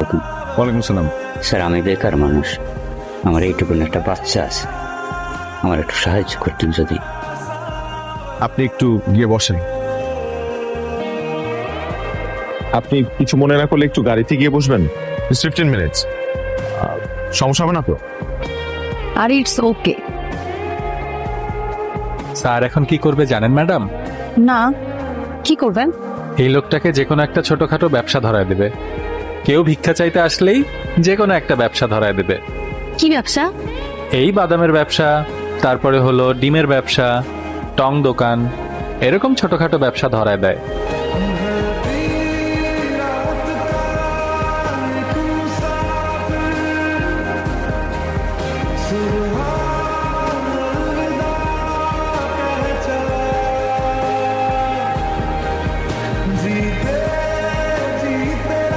থাকুন। ওয়ালাইকুম আসসালাম। স্যার, আমি বেকার মানুষ, আমার এইটুকুন একটা বাচ্চা আছে, আমার একটু সাহায্য করতেন যদি। আপনি একটু গিয়ে বসেন। আপনি কিছু মনে না করলে একটু গাড়িতে গিয়ে বসবেন। 15 মিনিটস, সমস্যা হবে না তো? আর ইটস ওকে। স্যার এখন কি করবে জানেন ম্যাডাম? না, কি করবেন? এই লোকটাকে যে কোনো একটা ছোটখাটো ব্যবসা ধরায় দেবে। কেউ ভিক্ষা চাইতে আসলেই যে কোনো একটা ব্যবসা ধরায় দেবে। কি ব্যবসা? এই বাদামের ব্যবসা, তারপরে হলো ডিমের ব্যবসা, টং দোকান, এরকম ছোটখাটো ব্যবসা ধরায় দেয়।